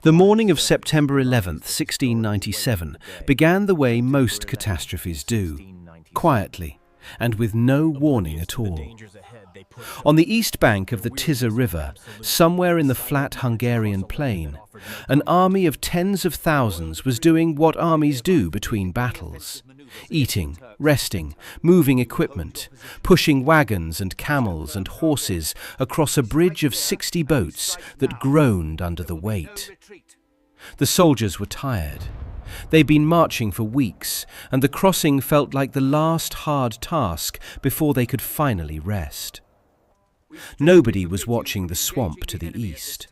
The morning of September 11th, 1697, began the way most catastrophes do, quietly, and with no warning at all. On the east bank of the Tisza River, somewhere in the flat Hungarian plain, an army of tens of thousands was doing what armies do between battles: eating, resting, moving equipment, pushing wagons and camels and horses across a bridge of 60 boats that groaned under the weight. The soldiers were tired. They'd been marching for weeks, and the crossing felt like the last hard task before they could finally rest. Nobody was watching the swamp to the east.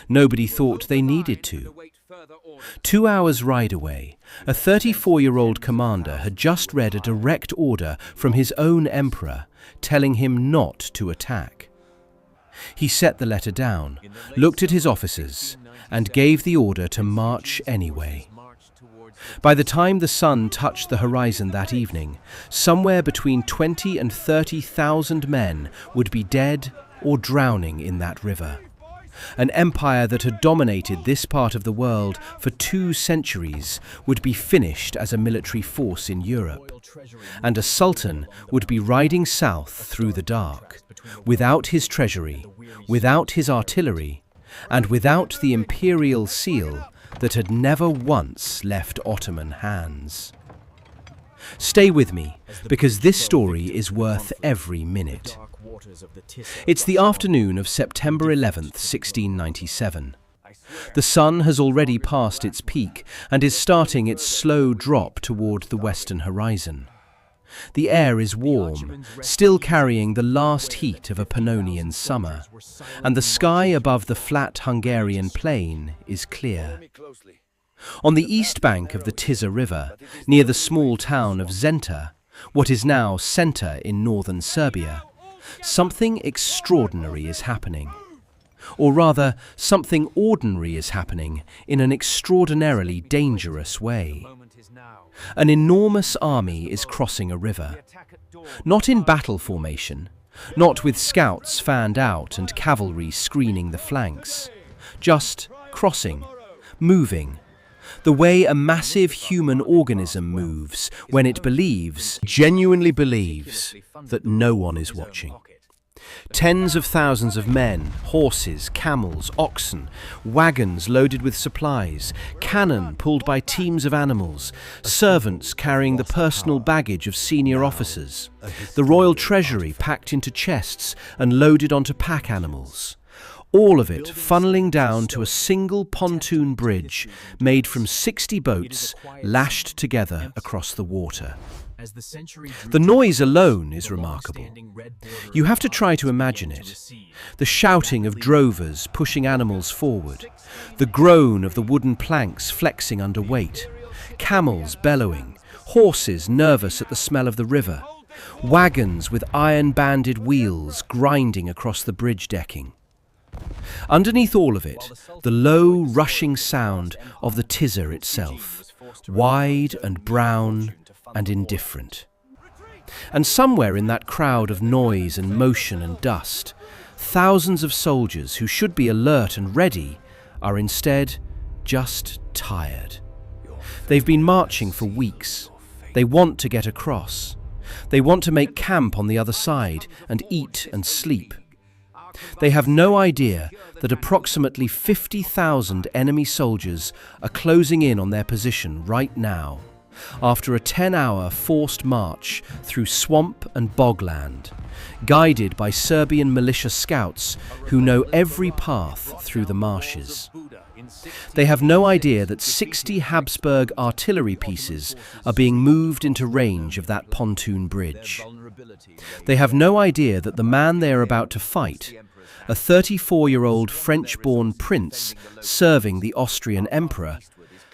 Nobody thought they needed to. 2 hours' ride away, a 34-year-old commander had just read a direct order from his own emperor telling him not to attack. He set the letter down, looked at his officers, and gave the order to march anyway. By the time the sun touched the horizon that evening, somewhere between 20 and 30,000 men would be dead or drowning in that river. An empire that had dominated this part of the world for 2 centuries would be finished as a military force in Europe, and a sultan would be riding south through the dark, without his treasury, without his artillery, and without the imperial seal that had never once left Ottoman hands. Stay with me, because this story is worth every minute. It's the afternoon of September 11th, 1697. The sun has already passed its peak and is starting its slow drop toward the western horizon. The air is warm, still carrying the last heat of a Pannonian summer, and the sky above the flat Hungarian plain is clear. On the east bank of the Tisza River, near the small town of Zenta, what is now Senta in northern Serbia, something extraordinary is happening. Or rather, something ordinary is happening in an extraordinarily dangerous way. An enormous army is crossing a river. Not in battle formation, not with scouts fanned out and cavalry screening the flanks. Just crossing, moving, the way a massive human organism moves when it genuinely believes, that no one is watching. Tens of thousands of men, horses, camels, oxen, wagons loaded with supplies, cannon pulled by teams of animals, servants carrying the personal baggage of senior officers, the royal treasury packed into chests and loaded onto pack animals. All of it funneling down to a single pontoon bridge made from 60 boats lashed together across the water. The noise alone is remarkable. You have to try to imagine it. The shouting of drovers pushing animals forward, the groan of the wooden planks flexing under weight, camels bellowing, horses nervous at the smell of the river, wagons with iron-banded wheels grinding across the bridge decking. Underneath all of it, the low, rushing sound of the Tisza itself, wide and brown and indifferent. And somewhere in that crowd of noise and motion and dust, thousands of soldiers who should be alert and ready are instead just tired. They've been marching for weeks. They want to get across. They want to make camp on the other side and eat and sleep. They have no idea that approximately 50,000 enemy soldiers are closing in on their position right now, after a 10-hour forced march through swamp and bogland, guided by Serbian militia scouts who know every path through the marshes. They have no idea that 60 Habsburg artillery pieces are being moved into range of that pontoon bridge. They have no idea that the man they are about to fight, a 34-year-old French-born prince serving the Austrian emperor,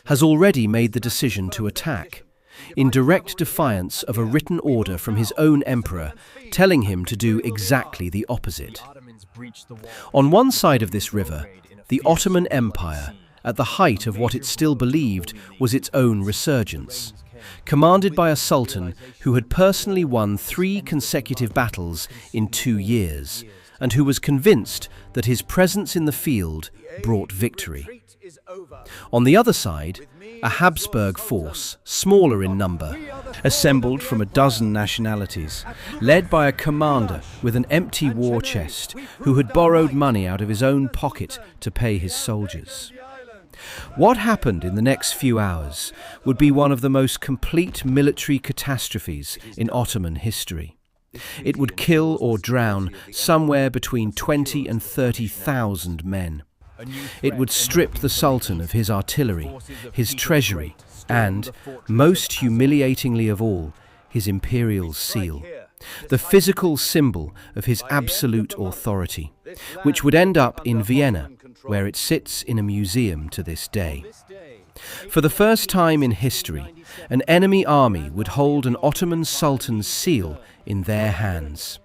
has already made the decision to attack, in direct defiance of a written order from his own emperor telling him to do exactly the opposite. On one side of this river, the Ottoman Empire, at the height of what it still believed was its own resurgence, commanded by a sultan who had personally won 3 consecutive battles in 2 years, and who was convinced that his presence in the field brought victory. On the other side, a Habsburg force, smaller in number, assembled from a dozen nationalities, led by a commander with an empty war chest who had borrowed money out of his own pocket to pay his soldiers. What happened in the next few hours would be one of the most complete military catastrophes in Ottoman history. It would kill or drown somewhere between 20 and 30,000 men. It would strip the Sultan of his artillery, his treasury, and, most humiliatingly of all, his imperial seal, the physical symbol of his absolute authority, which would end up in Vienna, where it sits in a museum to this day. For the first time in history, an enemy army would hold an Ottoman Sultan's seal in their hands.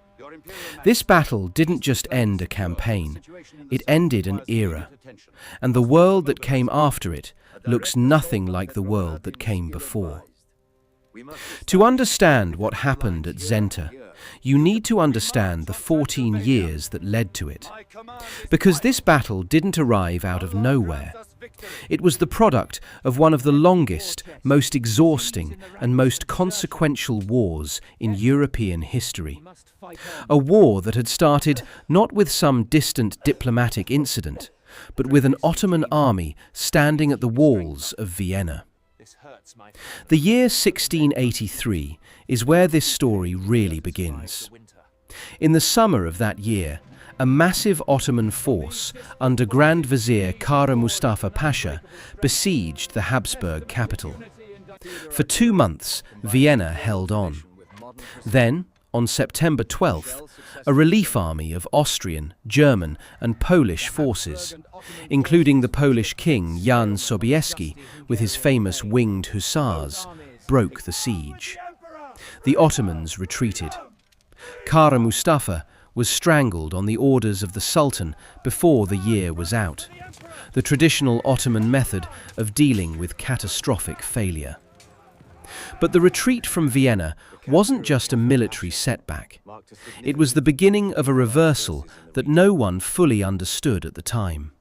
This battle didn't just end a campaign, it ended an era, and the world that came after it looks nothing like the world that came before. To understand what happened at Zenta, you need to understand the 14 years that led to it. Because this battle didn't arrive out of nowhere. It was the product of one of the longest, most exhausting, and most consequential wars in European history. A war that had started not with some distant diplomatic incident, but with an Ottoman army standing at the walls of Vienna. The year 1683 is where this story really begins. In the summer of that year, a massive Ottoman force under Grand Vizier Kara Mustafa Pasha besieged the Habsburg capital. For 2 months, Vienna held on. Then, on September 12th, a relief army of Austrian, German and Polish forces, including the Polish king Jan Sobieski with his famous winged hussars, broke the siege. The Ottomans retreated. Kara Mustafa was strangled on the orders of the Sultan before the year was out, the traditional Ottoman method of dealing with catastrophic failure. But the retreat from Vienna wasn't just a military setback. It was the beginning of a reversal that no one fully understood at the time.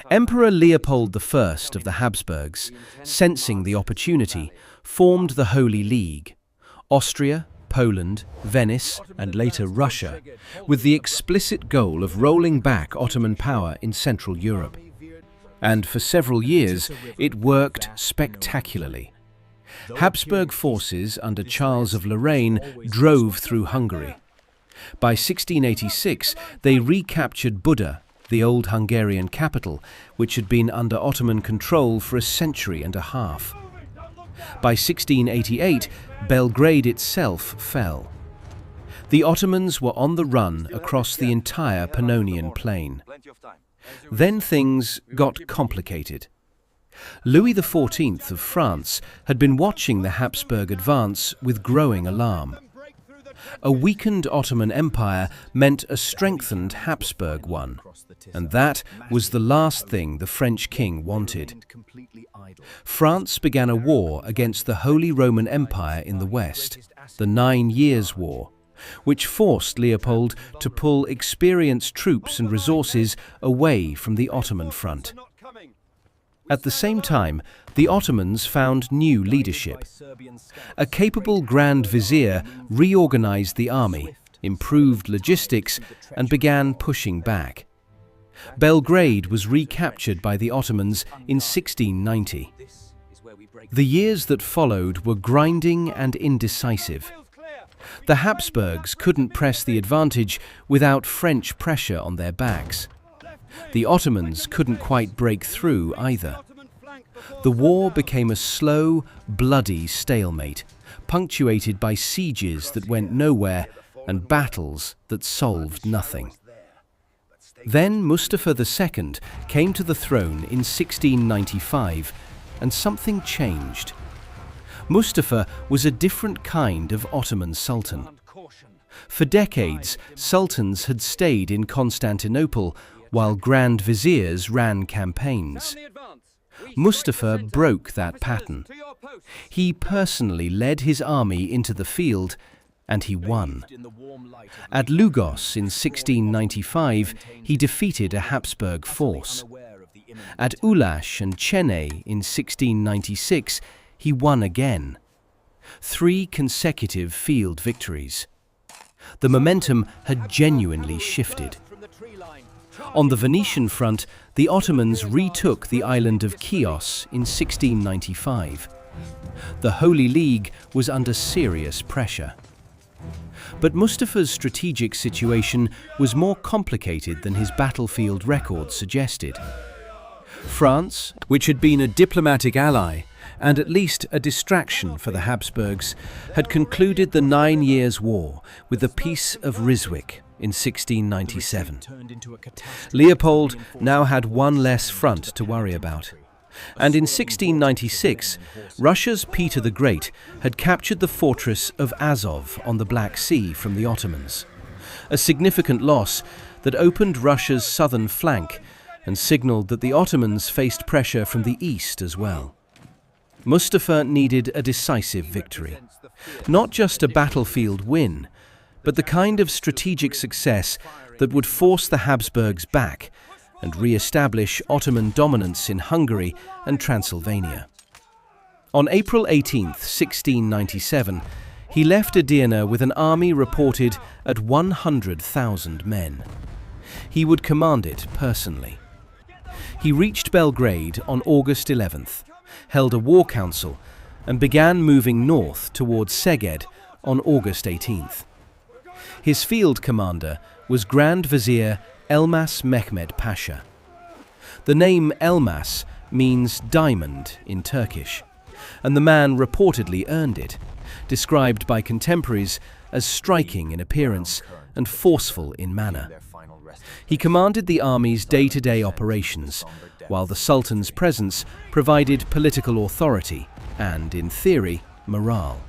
Emperor Leopold I of the Habsburgs, sensing the opportunity, formed the Holy League, Austria, Poland, Venice, and later Russia, with the explicit goal of rolling back Ottoman power in Central Europe. And for several years, it worked spectacularly. Habsburg forces under Charles of Lorraine drove through Hungary. By 1686, they recaptured Buda, the old Hungarian capital, which had been under Ottoman control for a century and a half. By 1688, Belgrade itself fell. The Ottomans were on the run across the entire Pannonian plain. Then things got complicated. Louis XIV of France had been watching the Habsburg advance with growing alarm. A weakened Ottoman Empire meant a strengthened Habsburg one, and that was the last thing the French king wanted. France began a war against the Holy Roman Empire in the West, the 9 Years' War, which forced Leopold to pull experienced troops and resources away from the Ottoman front. At the same time, the Ottomans found new leadership. A capable Grand Vizier reorganized the army, improved logistics, and began pushing back. Belgrade was recaptured by the Ottomans in 1690. The years that followed were grinding and indecisive. The Habsburgs couldn't press the advantage without French pressure on their backs. The Ottomans couldn't quite break through either. The war became a slow, bloody stalemate, punctuated by sieges that went nowhere and battles that solved nothing. Then Mustafa II came to the throne in 1695, and something changed. Mustafa was a different kind of Ottoman Sultan. For decades, sultans had stayed in Constantinople while Grand Viziers ran campaigns. Mustafa broke that pattern. He personally led his army into the field, and he won. At Lugos in 1695, he defeated a Habsburg force. At Ulaş and Chennai in 1696, he won again. 3 consecutive field victories. The momentum had genuinely shifted. On the Venetian front, the Ottomans retook the island of Chios in 1695. The Holy League was under serious pressure. But Mustafa's strategic situation was more complicated than his battlefield record suggested. France, which had been a diplomatic ally and at least a distraction for the Habsburgs, had concluded the 9 Years' War with the Peace of Ryswick in 1697. Leopold now had one less front to worry about. And in 1696, Russia's Peter the Great had captured the fortress of Azov on the Black Sea from the Ottomans. A significant loss that opened Russia's southern flank and signalled that the Ottomans faced pressure from the east as well. Mustafa needed a decisive victory. Not just a battlefield win, but the kind of strategic success that would force the Habsburgs back and re-establish Ottoman dominance in Hungary and Transylvania. On April 18, 1697, he left Edirne with an army reported at 100,000 men. He would command it personally. He reached Belgrade on August 11th, held a war council, and began moving north towards Szeged on August 18th. His field commander was Grand Vizier Elmas Mehmed Pasha. The name Elmas means diamond in Turkish, and the man reportedly earned it, described by contemporaries as striking in appearance and forceful in manner. He commanded the army's day-to-day operations, while the Sultan's presence provided political authority and, in theory, morale.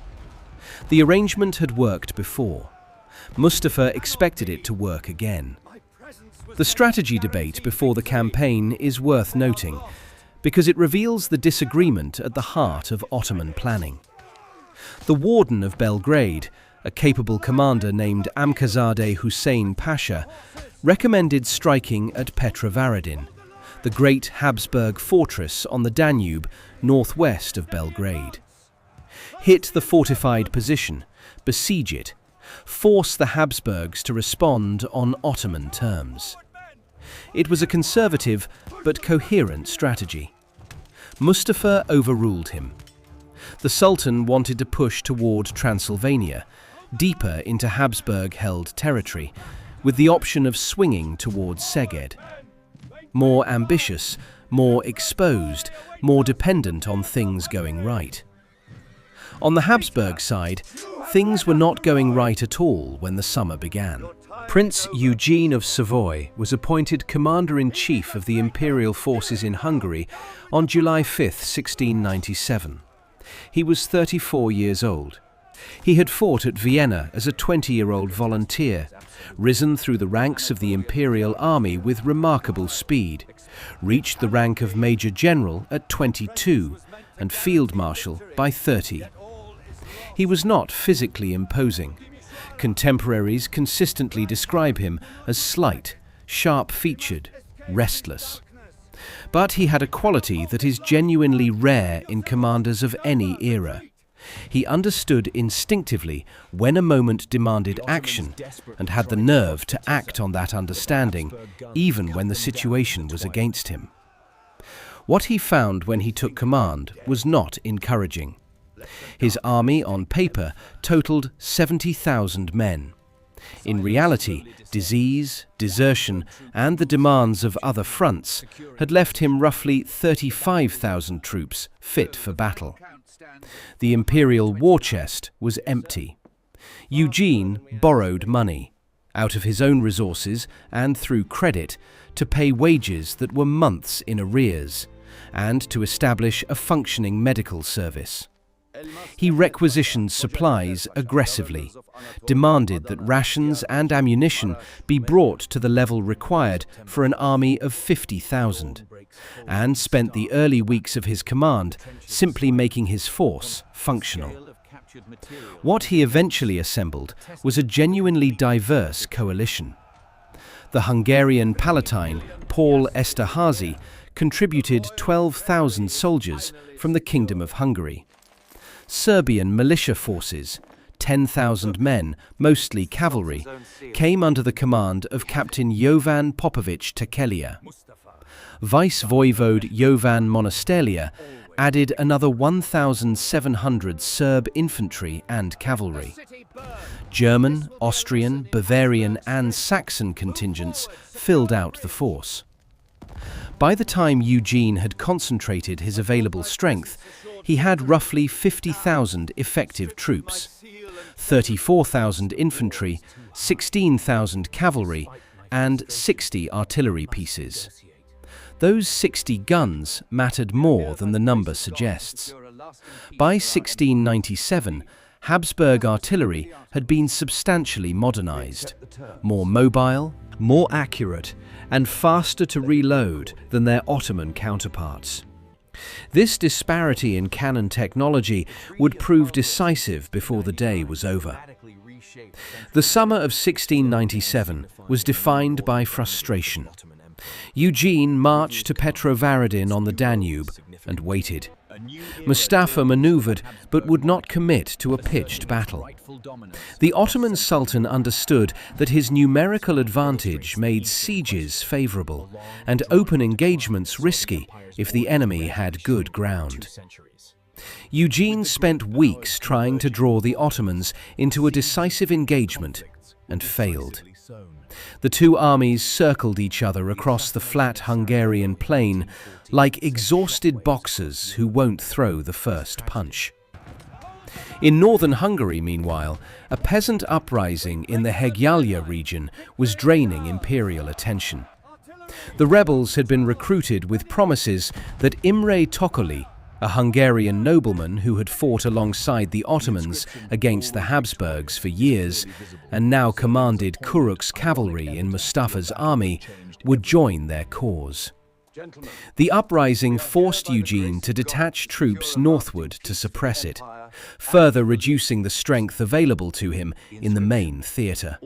The arrangement had worked before. Mustafa expected it to work again. The strategy debate before the campaign is worth noting, because it reveals the disagreement at the heart of Ottoman planning. The warden of Belgrade, a capable commander named Amkazadeh Hussein Pasha, recommended striking at Petrovaradin, the great Habsburg fortress on the Danube northwest of Belgrade. Hit the fortified position, besiege it, force the Habsburgs to respond on Ottoman terms. It was a conservative but coherent strategy. Mustafa overruled him. The Sultan wanted to push toward Transylvania, deeper into Habsburg-held territory, with the option of swinging towards Szeged. More ambitious, more exposed, more dependent on things going right. On the Habsburg side, things were not going right at all when the summer began. Prince Eugene of Savoy was appointed Commander-in-Chief of the Imperial forces in Hungary on July 5, 1697. He was 34 years old. He had fought at Vienna as a 20-year-old volunteer, risen through the ranks of the Imperial Army with remarkable speed, reached the rank of Major General at 22 and Field Marshal by 30. He was not physically imposing. Contemporaries consistently describe him as slight, sharp-featured, restless. But he had a quality that is genuinely rare in commanders of any era. He understood instinctively when a moment demanded action and had the nerve to act on that understanding, even when the situation was against him. What he found when he took command was not encouraging. His army on paper totaled 70,000 men. In reality, disease, desertion, and the demands of other fronts had left him roughly 35,000 troops fit for battle. The imperial war chest was empty. Eugene borrowed money, out of his own resources and through credit, to pay wages that were months in arrears, and to establish a functioning medical service. He requisitioned supplies aggressively, demanded that rations and ammunition be brought to the level required for an army of 50,000, and spent the early weeks of his command simply making his force functional. What he eventually assembled was a genuinely diverse coalition. The Hungarian Palatine, Paul Esterházy, contributed 12,000 soldiers from the Kingdom of Hungary. Serbian militia forces, 10,000 men, mostly cavalry, came under the command of Captain Jovan Popović Tekelija. Vice Voivode Jovan Monastelia added another 1,700 Serb infantry and cavalry. German, Austrian, Bavarian and Saxon contingents filled out the force. By the time Eugene had concentrated his available strength, he had roughly 50,000 effective troops, 34,000 infantry, 16,000 cavalry, and 60 artillery pieces. Those 60 guns mattered more than the number suggests. By 1697, Habsburg artillery had been substantially modernized, more mobile, more accurate, and faster to reload than their Ottoman counterparts. This disparity in cannon technology would prove decisive before the day was over. The summer of 1697 was defined by frustration. Eugene marched to Petrovaradin on the Danube and waited. Mustafa maneuvered but would not commit to a pitched battle. The Ottoman Sultan understood that his numerical advantage made sieges favorable and open engagements risky if the enemy had good ground. Eugene spent weeks trying to draw the Ottomans into a decisive engagement and failed. The two armies circled each other across the flat Hungarian plain like exhausted boxers who won't throw the first punch. In northern Hungary, meanwhile, a peasant uprising in the Hegyalja region was draining imperial attention. The rebels had been recruited with promises that Imre Tokoli, a Hungarian nobleman who had fought alongside the Ottomans against the Habsburgs for years and now commanded Kuruk's cavalry in Mustafa's army, would join their cause. The uprising forced Eugene to detach troops northward to suppress it, further reducing the strength available to him in the main theatre.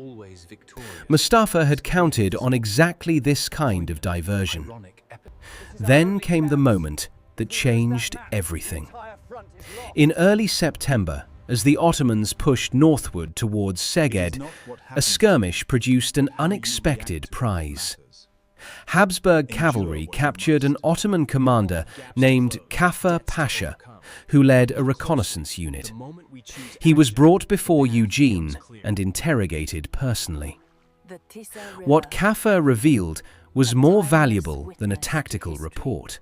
Mustafa had counted on exactly this kind of diversion. Then came the moment that changed everything. In early September, as the Ottomans pushed northward towards Szeged, a skirmish produced an unexpected prize. Habsburg cavalry captured an Ottoman commander named Kafer Pasha, who led a reconnaissance unit. He was brought before Eugene and interrogated personally. What Kafer revealed was more valuable than a tactical report.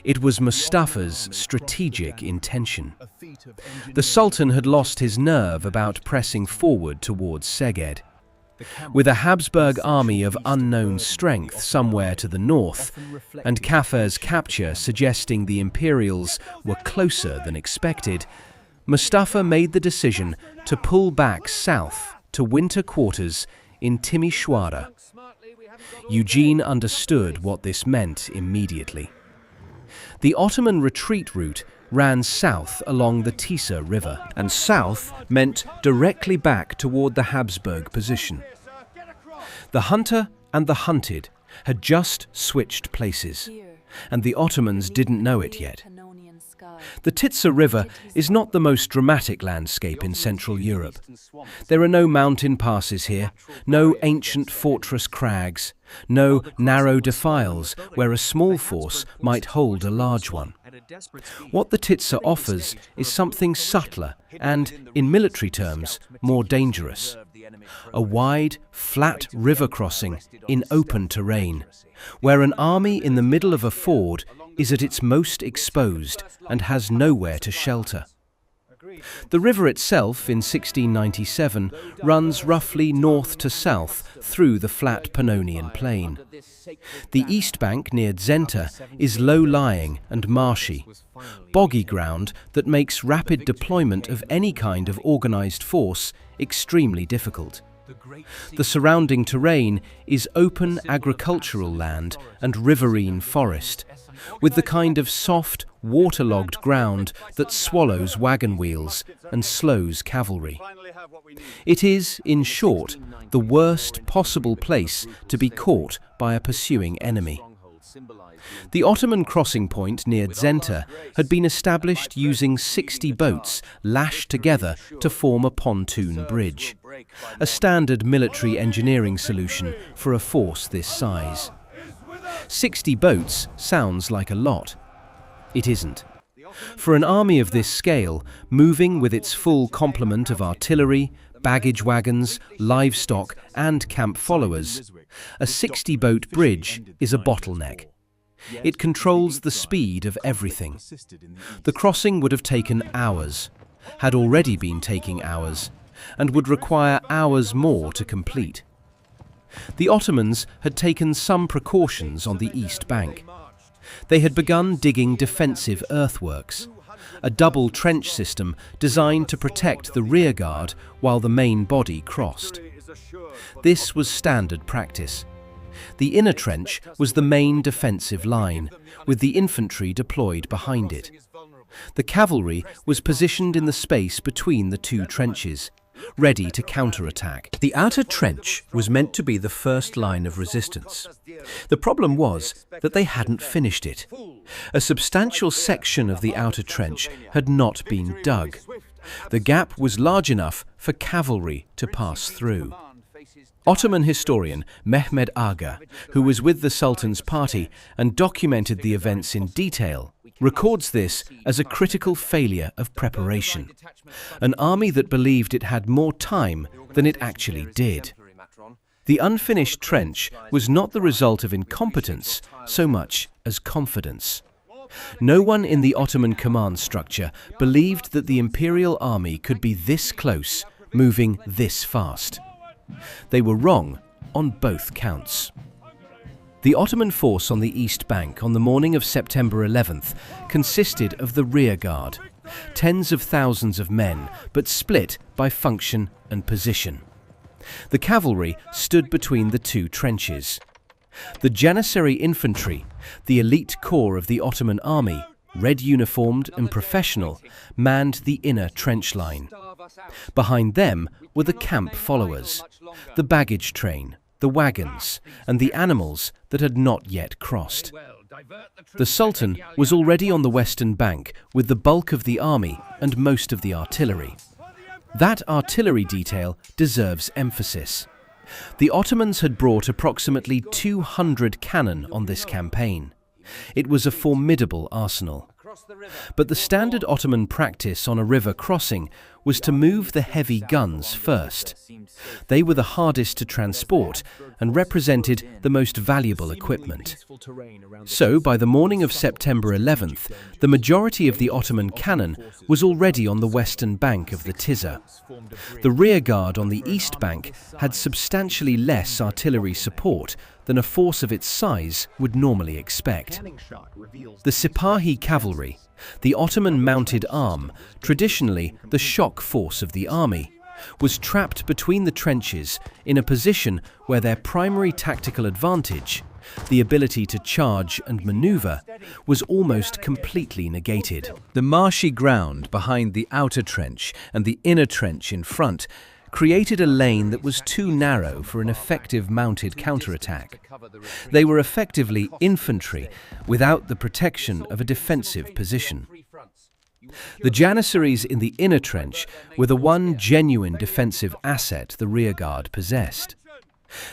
It was Mustafa's strategic intention. The Sultan had lost his nerve about pressing forward towards Szeged. With a Habsburg army of unknown strength somewhere to the north, and Kafer's capture suggesting the Imperials were closer than expected, Mustafa made the decision to pull back south to winter quarters in Timișoara. Eugene understood what this meant immediately. The Ottoman retreat route ran south along the Tisza River, and south meant directly back toward the Habsburg position. The hunter and the hunted had just switched places, and the Ottomans didn't know it yet. The Tisza River is not the most dramatic landscape in Central Europe. There are no mountain passes here, no ancient fortress crags, no narrow defiles where a small force might hold a large one. What the Tisza offers is something subtler and, in military terms, more dangerous. A wide, flat river crossing in open terrain, where an army in the middle of a ford is at its most exposed and has nowhere to shelter. The river itself, in 1697, runs roughly north to south through the flat Pannonian plain. The east bank near Zenta is low-lying and marshy, boggy ground that makes rapid deployment of any kind of organized force extremely difficult. The surrounding terrain is open agricultural land and riverine forest, with the kind of soft, waterlogged ground that swallows wagon wheels and slows cavalry. It is, in short, the worst possible place to be caught by a pursuing enemy. The Ottoman crossing point near Zenta had been established using 60 boats lashed together to form a pontoon bridge, a standard military engineering solution for a force this size. 60 boats sounds like a lot. It isn't. For an army of this scale, moving with its full complement of artillery, baggage wagons, livestock and camp followers, a 60-boat bridge is a bottleneck. It controls the speed of everything. The crossing would have taken hours, had already been taking hours, and would require hours more to complete. The Ottomans had taken some precautions on the east bank. They had begun digging defensive earthworks, a double trench system designed to protect the rearguard while the main body crossed. This was standard practice. The inner trench was the main defensive line, with the infantry deployed behind it. The cavalry was positioned in the space between the two trenches, ready to counterattack. The outer trench was meant to be the first line of resistance. The problem was that they hadn't finished it. A substantial section of the outer trench had not been dug. The gap was large enough for cavalry to pass through. Ottoman historian Mehmed Aga, who was with the Sultan's party and documented the events in detail, records this as a critical failure of preparation. An army that believed it had more time than it actually did. The unfinished trench was not the result of incompetence so much as confidence. No one in the Ottoman command structure believed that the imperial army could be this close, moving this fast. They were wrong on both counts. The Ottoman force on the east bank on the morning of September 11th consisted of the rearguard, tens of thousands of men, but split by function and position. The cavalry stood between the two trenches. The Janissary infantry, the elite corps of the Ottoman army, red uniformed and professional, manned the inner trench line. Behind them were the camp followers, the baggage train, the wagons, and the animals that had not yet crossed. The Sultan was already on the western bank with the bulk of the army and most of the artillery. That artillery detail deserves emphasis. The Ottomans had brought approximately 200 cannon on this campaign. It was a formidable arsenal. But the standard Ottoman practice on a river crossing was to move the heavy guns first. They were the hardest to transport and represented the most valuable equipment. So, by the morning of September 11th, the majority of the Ottoman cannon was already on the western bank of the Tisza. The rearguard on the east bank had substantially less artillery support than a force of its size would normally expect. The Sipahi cavalry, the Ottoman mounted arm, traditionally the shock force of the army, was trapped between the trenches in a position where their primary tactical advantage, the ability to charge and maneuver, was almost completely negated. The marshy ground behind the outer trench and the inner trench in front created a lane that was too narrow for an effective mounted counterattack. They were effectively infantry without the protection of a defensive position. The Janissaries in the inner trench were the one genuine defensive asset the rearguard possessed.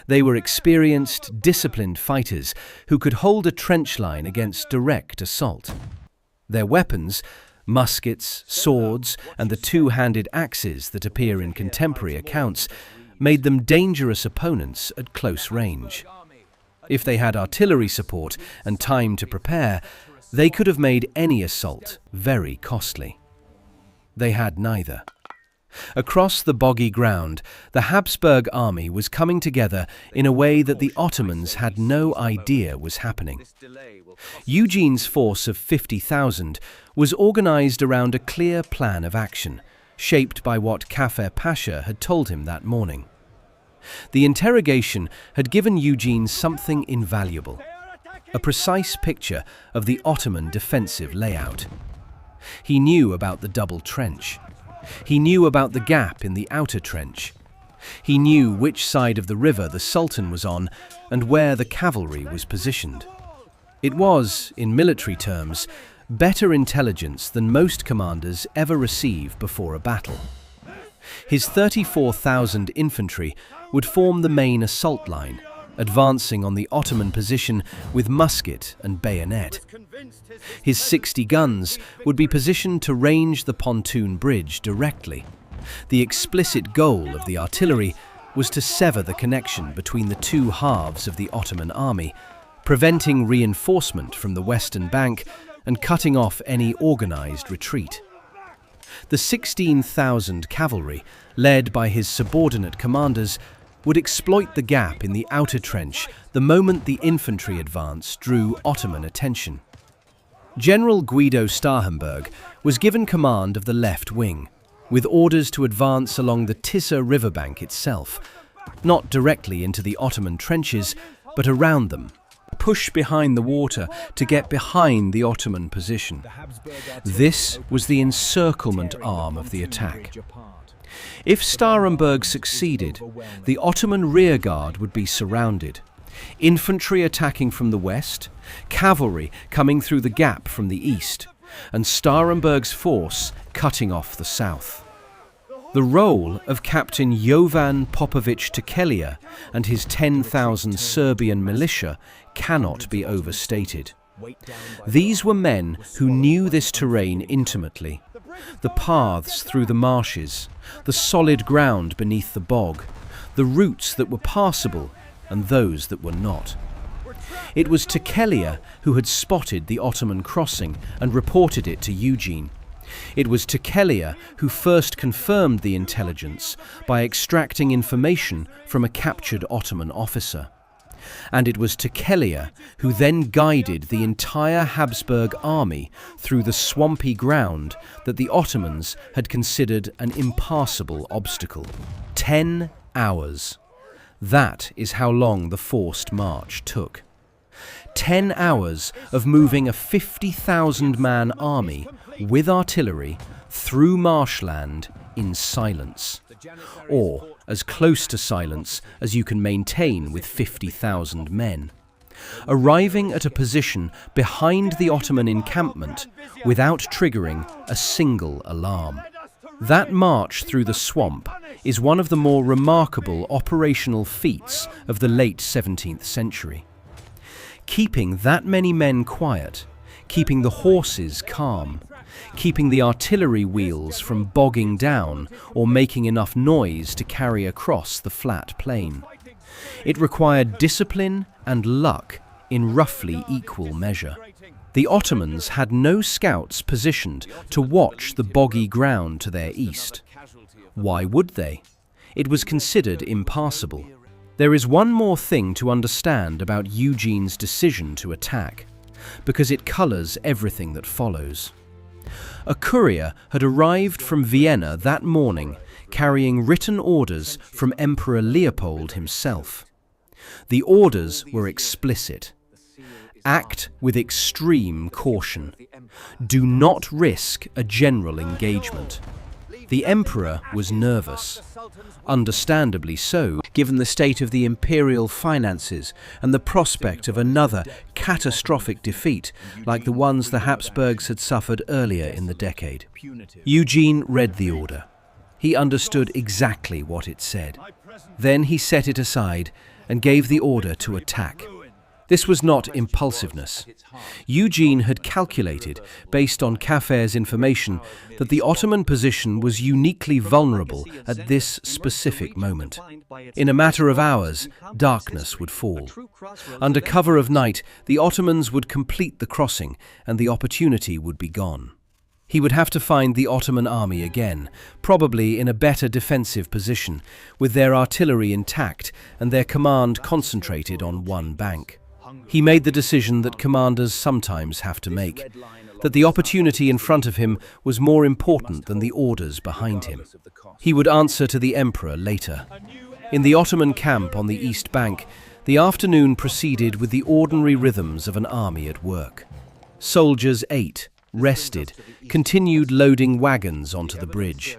They were experienced, disciplined fighters who could hold a trench line against direct assault. Their weapons, muskets, swords, and the two-handed axes that appear in contemporary accounts, made them dangerous opponents at close range. If they had artillery support and time to prepare, they could have made any assault very costly. They had neither. Across the boggy ground, the Habsburg army was coming together in a way that the Ottomans had no idea was happening. Eugene's force of 50,000 was organized around a clear plan of action, shaped by what Kafer Pasha had told him that morning. The interrogation had given Eugene something invaluable, a precise picture of the Ottoman defensive layout. He knew about the double trench. He knew about the gap in the outer trench. He knew which side of the river the Sultan was on and where the cavalry was positioned. It was, in military terms, better intelligence than most commanders ever receive before a battle. His 34,000 infantry would form the main assault line, advancing on the Ottoman position with musket and bayonet. His 60 guns would be positioned to range the pontoon bridge directly. The explicit goal of the artillery was to sever the connection between the two halves of the Ottoman army, preventing reinforcement from the western bank and cutting off any organized retreat. The 16,000 cavalry, led by his subordinate commanders, would exploit the gap in the outer trench the moment the infantry advance drew Ottoman attention. General Guido Starhemberg was given command of the left wing, with orders to advance along the Tisza River bank itself, not directly into the Ottoman trenches, but around them, push behind the water to get behind the Ottoman position. This was the encirclement arm of the attack. If Starhemberg succeeded, the Ottoman rearguard would be surrounded. Infantry attacking from the west, cavalry coming through the gap from the east, and Starhemberg's force cutting off the south. The role of Captain Jovan Popović Tekelija and his 10,000 Serbian militia cannot be overstated. These were men who knew this terrain intimately. The paths through the marshes, the solid ground beneath the bog, the routes that were passable and those that were not. It was Tekelija who had spotted the Ottoman crossing and reported it to Eugene. It was Tekelija who first confirmed the intelligence by extracting information from a captured Ottoman officer. And it was Tekelija who then guided the entire Habsburg army through the swampy ground that the Ottomans had considered an impassable obstacle. 10 hours. That is how long the forced march took. 10 hours of moving a 50,000-man army with artillery through marshland in silence, or as close to silence as you can maintain with 50,000 men, arriving at a position behind the Ottoman encampment without triggering a single alarm. That march through the swamp is one of the more remarkable operational feats of the late 17th century. Keeping that many men quiet, keeping the horses calm, keeping the artillery wheels from bogging down or making enough noise to carry across the flat plain. It required discipline and luck in roughly equal measure. The Ottomans had no scouts positioned to watch the boggy ground to their east. Why would they? It was considered impassable. There is one more thing to understand about Eugene's decision to attack, because it colours everything that follows. A courier had arrived from Vienna that morning carrying written orders from Emperor Leopold himself. The orders were explicit. Act with extreme caution. Do not risk a general engagement. The emperor was nervous, understandably so, given the state of the imperial finances and the prospect of another catastrophic defeat like the ones the Habsburgs had suffered earlier in the decade. Eugene read the order. He understood exactly what it said. Then he set it aside and gave the order to attack. This was not impulsiveness. Eugene had calculated, based on Kaffer's information, that the Ottoman position was uniquely vulnerable at this specific moment. In a matter of hours, darkness would fall. Under cover of night, the Ottomans would complete the crossing, and the opportunity would be gone. He would have to find the Ottoman army again, probably in a better defensive position, with their artillery intact and their command concentrated on one bank. He made the decision that commanders sometimes have to make, that the opportunity in front of him was more important than the orders behind him. He would answer to the emperor later. In the Ottoman camp on the east bank, the afternoon proceeded with the ordinary rhythms of an army at work. Soldiers ate, rested, continued loading wagons onto the bridge.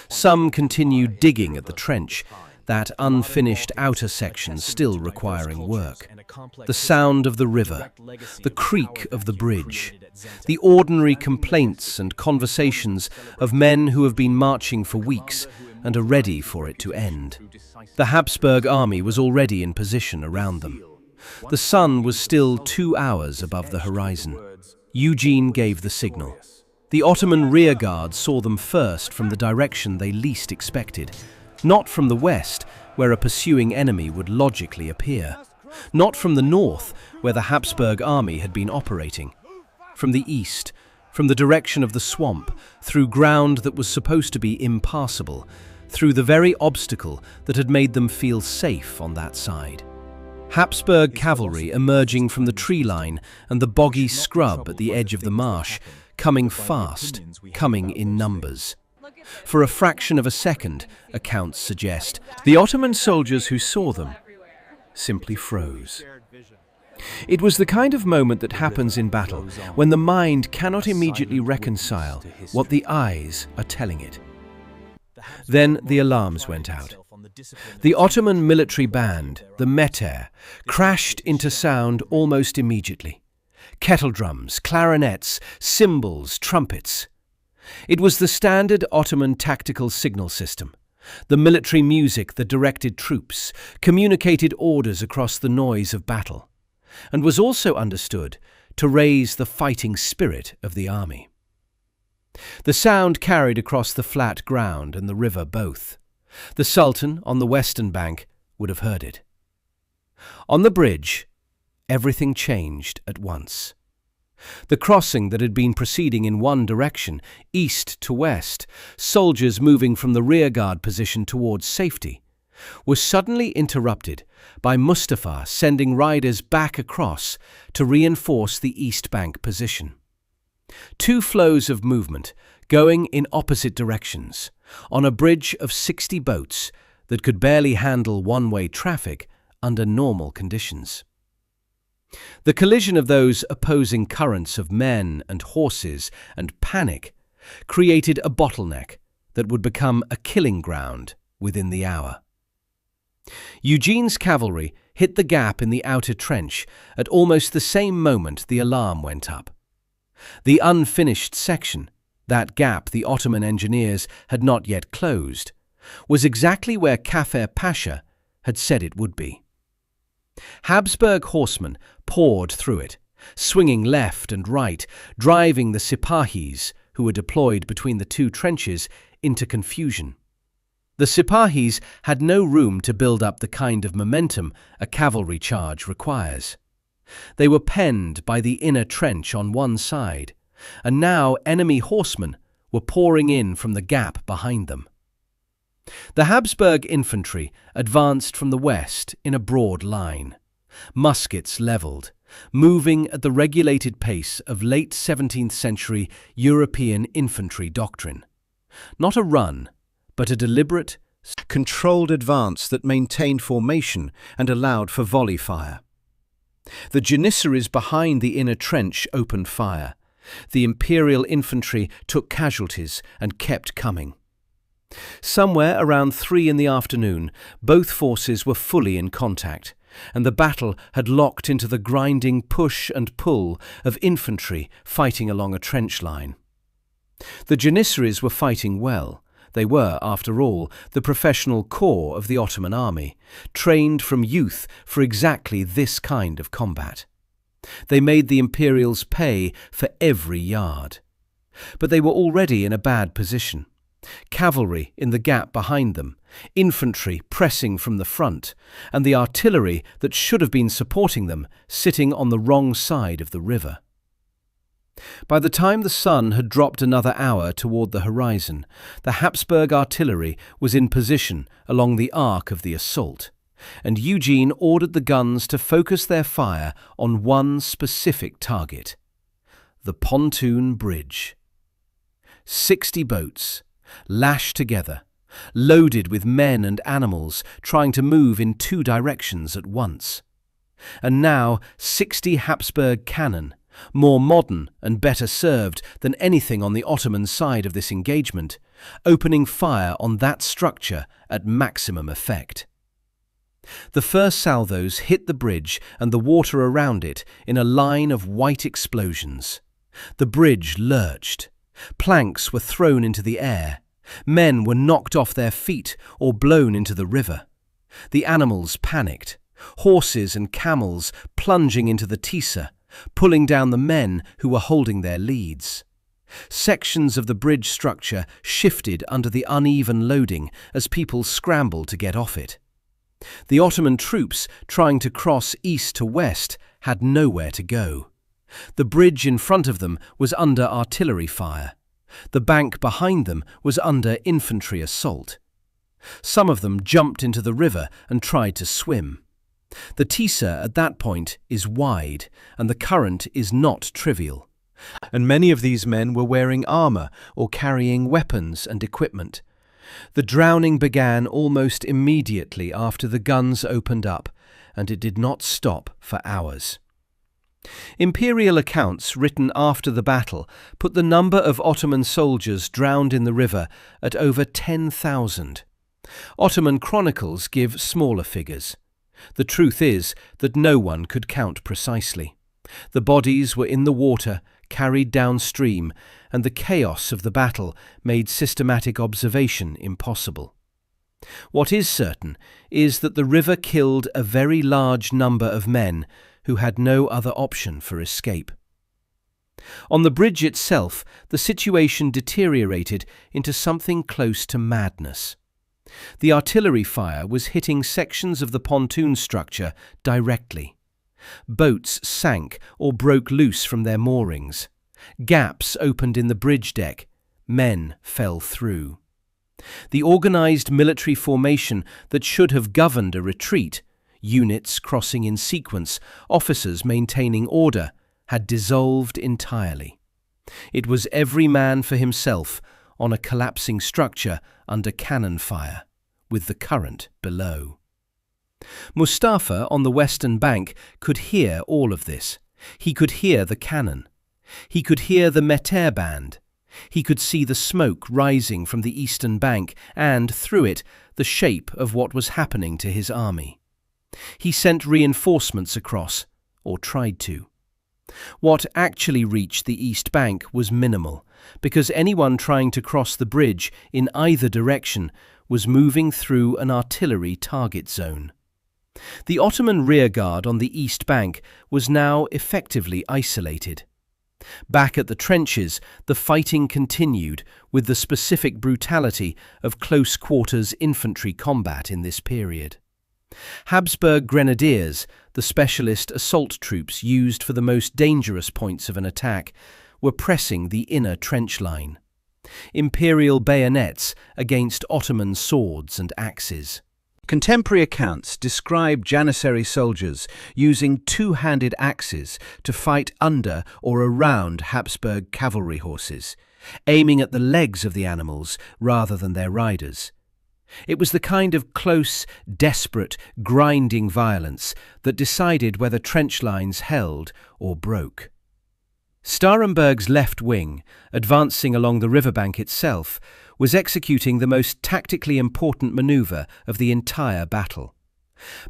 Some continued digging at the trench. that unfinished outer section still requiring work. The sound of the river, the creak of the bridge, the ordinary complaints and conversations of men who have been marching for weeks and are ready for it to end. The Habsburg army was already in position around them. The sun was still 2 hours above the horizon. Eugene gave the signal. The Ottoman rearguard saw them first from the direction they least expected, not from the west, where a pursuing enemy would logically appear, not from the north, where the Habsburg army had been operating. From the east, from the direction of the swamp, through ground that was supposed to be impassable, through the very obstacle that had made them feel safe on that side. Habsburg cavalry emerging from the tree line and the boggy scrub at the edge of the marsh, coming fast, coming in numbers. For a fraction of a second, accounts suggest, the Ottoman soldiers who saw them simply froze. It was the kind of moment that happens in battle when the mind cannot immediately reconcile what the eyes are telling it. Then the alarms went out. The Ottoman military band, the meter, crashed into sound almost immediately. Kettle drums, clarinets, cymbals, trumpets. It was the standard Ottoman tactical signal system, the military music that directed troops, communicated orders across the noise of battle, and was also understood to raise the fighting spirit of the army. The sound carried across the flat ground and the river both. The Sultan, on the western bank, would have heard it. On the bridge, everything changed at once. The crossing that had been proceeding in one direction, east to west, soldiers moving from the rearguard position towards safety, was suddenly interrupted by Mustafa sending riders back across to reinforce the east bank position. Two flows of movement, going in opposite directions, on a bridge of 60 boats that could barely handle one-way traffic under normal conditions. The collision of those opposing currents of men and horses and panic created a bottleneck that would become a killing ground within the hour. Eugene's cavalry hit the gap in the outer trench at almost the same moment the alarm went up. The unfinished section, that gap the Ottoman engineers had not yet closed, was exactly where Kafer Pasha had said it would be. Habsburg horsemen poured through it, swinging left and right, driving the Sipahis, who were deployed between the two trenches, into confusion. The Sipahis had no room to build up the kind of momentum a cavalry charge requires. They were penned by the inner trench on one side, and now enemy horsemen were pouring in from the gap behind them. The Habsburg infantry advanced from the west in a broad line, muskets levelled, moving at the regulated pace of late 17th century European infantry doctrine. Not a run, but a deliberate, controlled advance that maintained formation and allowed for volley fire. The Janissaries behind the inner trench opened fire. The Imperial infantry took casualties and kept coming. Somewhere around 3 in the afternoon, both forces were fully in contact, and the battle had locked into the grinding push and pull of infantry fighting along a trench line. The Janissaries were fighting well. They were, after all, the professional corps of the Ottoman army, trained from youth for exactly this kind of combat. They made the Imperials pay for every yard. But they were already in a bad position. Cavalry in the gap behind them, infantry pressing from the front, and the artillery that should have been supporting them sitting on the wrong side of the river. By the time the sun had dropped another hour toward the horizon, the Habsburg artillery was in position along the arc of the assault, and Eugene ordered the guns to focus their fire on one specific target: the pontoon bridge. 60 boats, lashed together, loaded with men and animals trying to move in 2 directions at once. And now 60 Habsburg cannon, more modern and better served than anything on the Ottoman side of this engagement, opening fire on that structure at maximum effect. The first salvos hit the bridge and the water around it in a line of white explosions. The bridge lurched. Planks were thrown into the air. Men were knocked off their feet or blown into the river. The animals panicked, horses and camels plunging into the Tisza, pulling down the men who were holding their leads. Sections of the bridge structure shifted under the uneven loading as people scrambled to get off it. The Ottoman troops trying to cross east to west had nowhere to go. The bridge in front of them was under artillery fire. The bank behind them was under infantry assault. Some of them jumped into the river and tried to swim. The Tisza at that point is wide, and the current is not trivial. And many of these men were wearing armor or carrying weapons and equipment. The drowning began almost immediately after the guns opened up, and it did not stop for hours. Imperial accounts written after the battle put the number of Ottoman soldiers drowned in the river at over 10,000. Ottoman chronicles give smaller figures. The truth is that no one could count precisely. The bodies were in the water, carried downstream, and the chaos of the battle made systematic observation impossible. What is certain is that the river killed a very large number of men who had no other option for escape. On the bridge itself, the situation deteriorated into something close to madness. The artillery fire was hitting sections of the pontoon structure directly. Boats sank or broke loose from their moorings. Gaps opened in the bridge deck. Men fell through. The organized military formation that should have governed a retreat, units crossing in sequence, officers maintaining order, had dissolved entirely. It was every man for himself on a collapsing structure under cannon fire, with the current below. Mustafa on the western bank could hear all of this. He could hear the cannon. He could hear the meter band. He could see the smoke rising from the eastern bank and, through it, the shape of what was happening to his army. He sent reinforcements across, or tried to. What actually reached the east bank was minimal, because anyone trying to cross the bridge in either direction was moving through an artillery target zone. The Ottoman rearguard on the east bank was now effectively isolated. Back at the trenches, the fighting continued with the specific brutality of close-quarters infantry combat in this period. Habsburg Grenadiers, the specialist assault troops used for the most dangerous points of an attack, were pressing the inner trench line. Imperial bayonets against Ottoman swords and axes. Contemporary accounts describe Janissary soldiers using two-handed axes to fight under or around Habsburg cavalry horses, aiming at the legs of the animals rather than their riders. It was the kind of close, desperate, grinding violence that decided whether trench lines held or broke. Starenburg's left wing, advancing along the riverbank itself, was executing the most tactically important manoeuvre of the entire battle.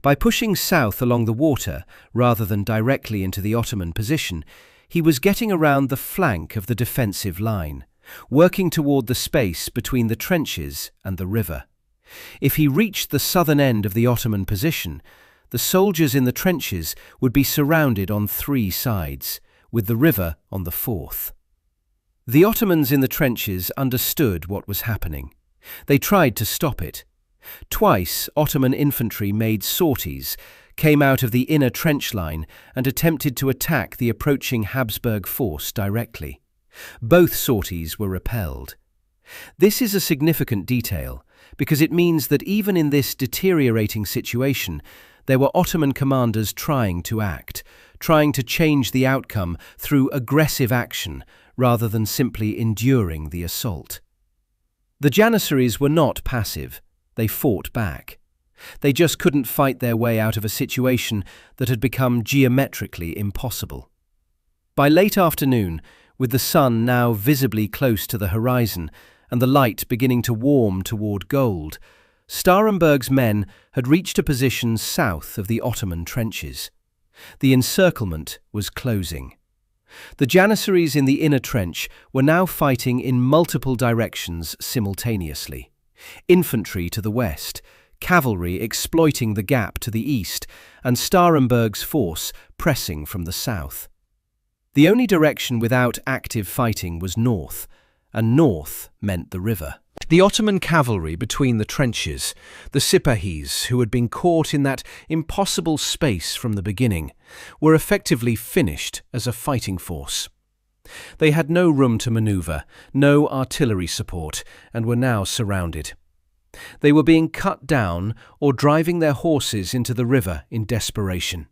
By pushing south along the water, rather than directly into the Ottoman position, he was getting around the flank of the defensive line, working toward the space between the trenches and the river. If he reached the southern end of the Ottoman position, the soldiers in the trenches would be surrounded on three sides, with the river on the fourth. The Ottomans in the trenches understood what was happening. They tried to stop it. Twice, Ottoman infantry made sorties, came out of the inner trench line and attempted to attack the approaching Habsburg force directly. Both sorties were repelled. This is a significant detail, because it means that even in this deteriorating situation, there were Ottoman commanders trying to act, trying to change the outcome through aggressive action rather than simply enduring the assault. The Janissaries were not passive. They fought back. They just couldn't fight their way out of a situation that had become geometrically impossible. By late afternoon, with the sun now visibly close to the horizon and the light beginning to warm toward gold, Starenburg's men had reached a position south of the Ottoman trenches. The encirclement was closing. The Janissaries in the inner trench were now fighting in multiple directions simultaneously. Infantry to the west, cavalry exploiting the gap to the east, and Starenburg's force pressing from the south. The only direction without active fighting was north, and north meant the river. The Ottoman cavalry between the trenches, the Sipahis who had been caught in that impossible space from the beginning, were effectively finished as a fighting force. They had no room to maneuver, no artillery support, and were now surrounded. They were being cut down or driving their horses into the river in desperation.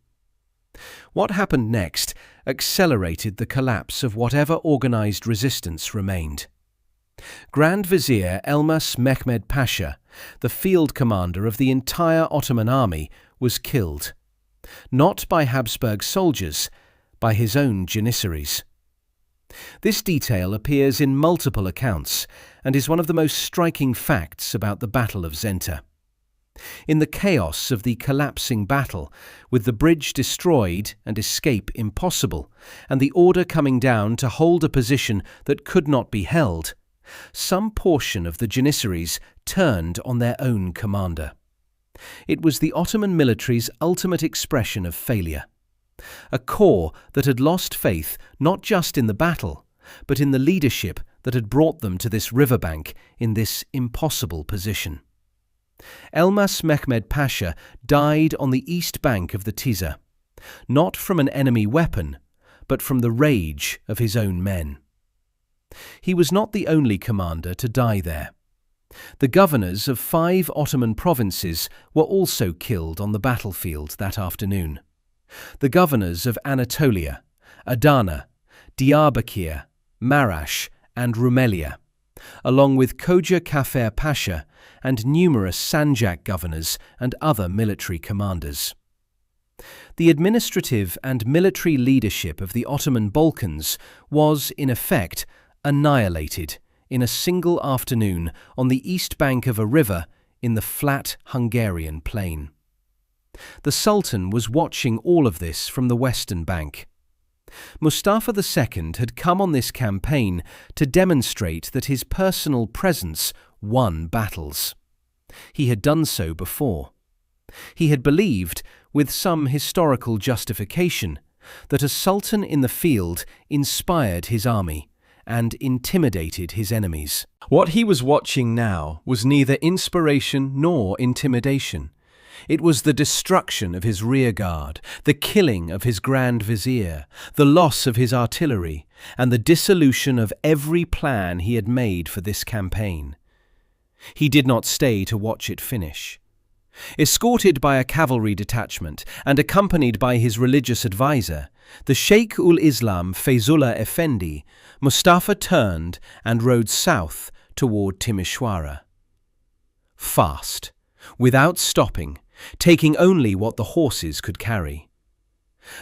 What happened next accelerated the collapse of whatever organized resistance remained. Grand Vizier Elmas Mehmed Pasha, the field commander of the entire Ottoman army, was killed. Not by Habsburg soldiers, by his own Janissaries. This detail appears in multiple accounts and is one of the most striking facts about the Battle of Zenta. In the chaos of the collapsing battle, with the bridge destroyed and escape impossible, and the order coming down to hold a position that could not be held, some portion of the Janissaries turned on their own commander. It was the Ottoman military's ultimate expression of failure. A corps that had lost faith not just in the battle, but in the leadership that had brought them to this riverbank in this impossible position. Elmas Mehmed Pasha died on the east bank of the Tisza, not from an enemy weapon, but from the rage of his own men. He was not the only commander to die there. The governors of 5 Ottoman provinces were also killed on the battlefield that afternoon. The governors of Anatolia, Adana, Diyarbakir, Marash, and Rumelia, along with Koca Kafer Pasha and numerous Sanjak governors and other military commanders. The administrative and military leadership of the Ottoman Balkans was, in effect, annihilated in a single afternoon on the east bank of a river in the flat Hungarian plain. The Sultan was watching all of this from the western bank. Mustafa II had come on this campaign to demonstrate that his personal presence won battles. He had done so before. He had believed, with some historical justification, that a sultan in the field inspired his army and intimidated his enemies. What he was watching now was neither inspiration nor intimidation. It was the destruction of his rearguard, the killing of his Grand Vizier, the loss of his artillery, and the dissolution of every plan he had made for this campaign. He did not stay to watch it finish. Escorted by a cavalry detachment and accompanied by his religious advisor, the Sheikh-ul-Islam Feyzullah Effendi, Mustafa turned and rode south toward Timisoara. Fast, without stopping, taking only what the horses could carry.